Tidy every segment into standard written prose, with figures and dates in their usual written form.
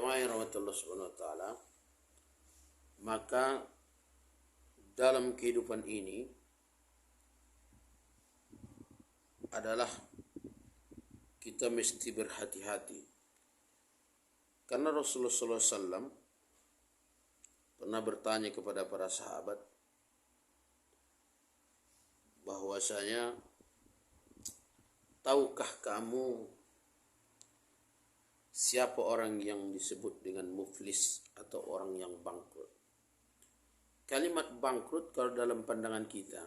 Jamaah yang rahmatullah subhanahu wa ta'ala, maka dalam kehidupan ini adalah kita mesti berhati-hati. Karena Rasulullah SAW pernah bertanya kepada para sahabat bahwasanya, tahukah kamu siapa orang yang disebut dengan muflis atau orang yang bangkrut? Kalimat bangkrut kalau dalam pandangan kita,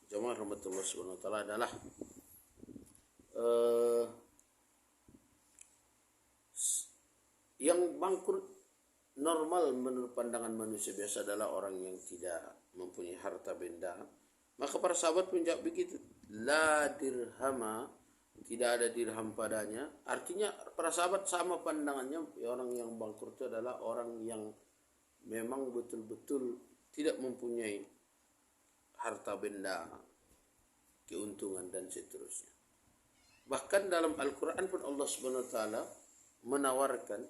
jamaah rahmatullah subhanahu wa ta'ala, adalah yang bangkrut normal menurut pandangan manusia biasa adalah orang yang tidak mempunyai harta benda. Maka para sahabat menjawab begitu, la dirhama, tidak ada dirham padanya. Artinya para sahabat sama pandangannya, orang yang bangkrut itu adalah orang yang memang betul-betul tidak mempunyai harta benda, keuntungan dan seterusnya. Bahkan dalam Al-Quran pun Allah Subhanahu wa ta'ala menawarkan,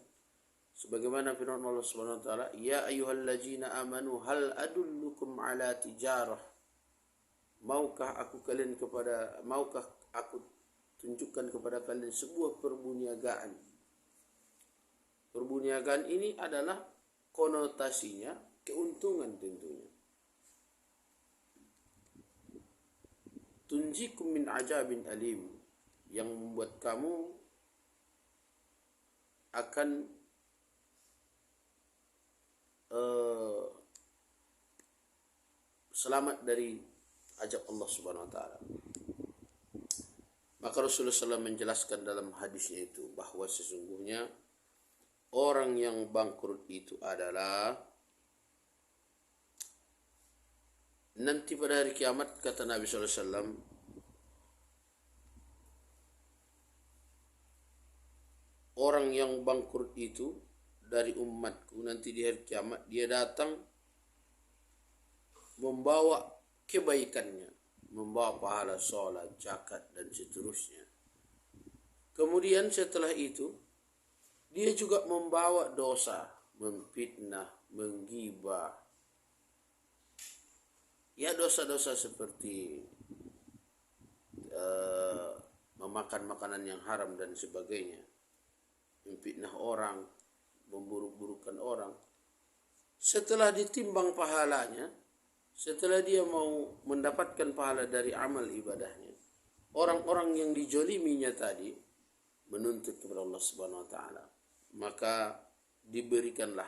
sebagaimana firman Allah Subhanahu wa ta'ala, ya ayyuhallazina amanu hal adullukum ala tijarah, maukah aku tunjukkan kepada kalian sebuah perniagaan. Perniagaan ini adalah konotasinya keuntungan tentunya. Tunjikum min ajabin alim, yang membuat kamu akan selamat dari azab Allah Subhanahu wa ta'ala. Maka Rasulullah SAW menjelaskan dalam hadisnya itu bahwa sesungguhnya orang yang bangkrut itu adalah nanti pada hari kiamat, kata Nabi SAW, orang yang bangkrut itu dari umatku nanti di hari kiamat, dia datang membawa kebaikannya, membawa pahala sholat, zakat dan seterusnya. Kemudian setelah itu dia juga membawa dosa, memfitnah, menggibah, ya dosa-dosa seperti memakan makanan yang haram dan sebagainya, memfitnah orang, memburuk-burukkan orang. Setelah ditimbang pahalanya, setelah dia mau mendapatkan pahala dari amal ibadahnya, orang-orang yang dijoliminya tadi menuntut kepada Allah Subhanahu wa ta'ala, maka diberikanlah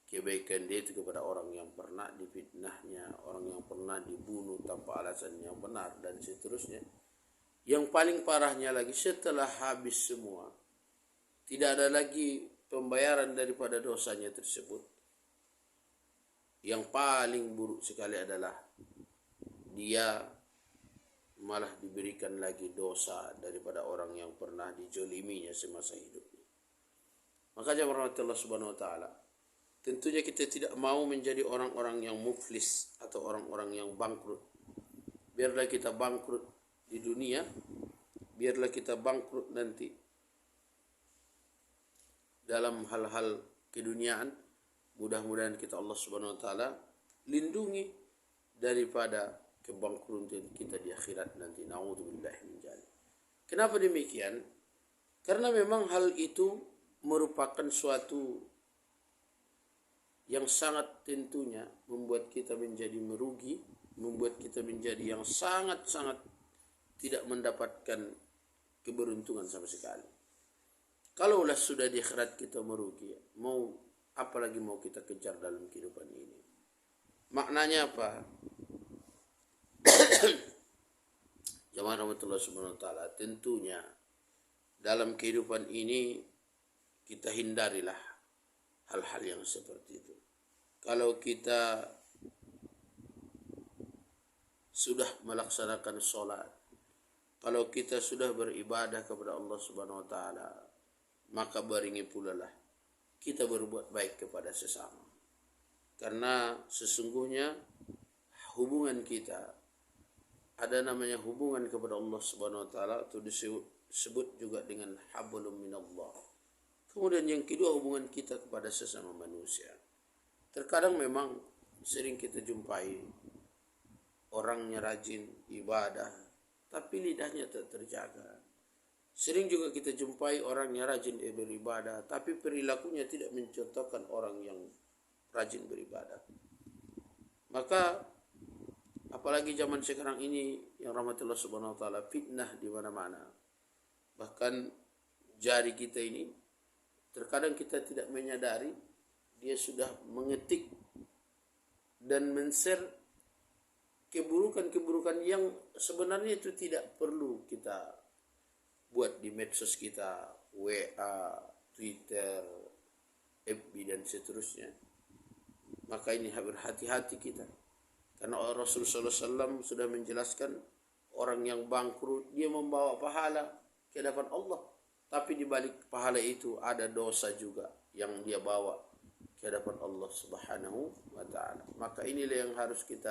kebaikan dia itu kepada orang yang pernah difitnahnya, orang yang pernah dibunuh tanpa alasan yang benar dan seterusnya. Yang paling parahnya lagi, setelah habis semua, tidak ada lagi pembayaran daripada dosanya tersebut. Yang paling buruk sekali adalah dia malah diberikan lagi dosa daripada orang yang pernah dijoliminya semasa hidupnya. Maka jamaah Allah Subhanahu wa ta'ala, tentunya kita tidak mau menjadi orang-orang yang muflis atau orang-orang yang bangkrut. Biarlah kita bangkrut di dunia, biarlah kita bangkrut nanti dalam hal-hal keduniaan. Mudah-mudahan kita Allah Subhanahu wa ta'ala lindungi daripada kebangkrutan kita di akhirat nanti. Na'udzubillahi min dzalik. Kenapa demikian? Karena memang hal itu merupakan suatu yang sangat tentunya membuat kita menjadi merugi, membuat kita menjadi yang sangat-sangat tidak mendapatkan keberuntungan sama sekali. Kalaulah sudah di akhirat kita merugi, apalagi mau kita kejar dalam kehidupan ini. Maknanya apa? Jamaah rahmatullah subhanahu wa ta'ala, tentunya dalam kehidupan ini kita hindarilah hal-hal yang seperti itu. Kalau kita sudah melaksanakan sholat, kalau kita sudah beribadah kepada Allah Subhanahu wa ta'ala, maka baringi pula lah kita berbuat baik kepada sesama. Karena sesungguhnya hubungan kita ada namanya hubungan kepada Allah Subhanahu wa ta'ala, itu disebut juga dengan hablum minallah, Kemudian yang kedua, hubungan kita kepada sesama manusia. Terkadang memang sering kita jumpai orangnya rajin ibadah, tapi lidahnya tak terjaga. Sering juga kita jumpai orangnya rajin beribadah, tapi perilakunya tidak mencontohkan orang yang rajin beribadah. Maka apalagi zaman sekarang ini yang rahmatullah subhanahu wa ta'ala, fitnah di mana-mana. Bahkan jari kita ini terkadang kita tidak menyadari dia sudah mengetik dan men-share keburukan-keburukan yang sebenarnya itu tidak perlu kita buat di medsos kita, WA, Twitter, FB dan seterusnya. Maka ini berhati-hati kita. Karena Rasulullah SAW sudah menjelaskan orang yang bangkrut dia membawa pahala ke hadapan Allah, tapi di balik pahala itu ada dosa juga yang dia bawa ke hadapan Allah Subhanahu wa taala. Maka inilah yang harus kita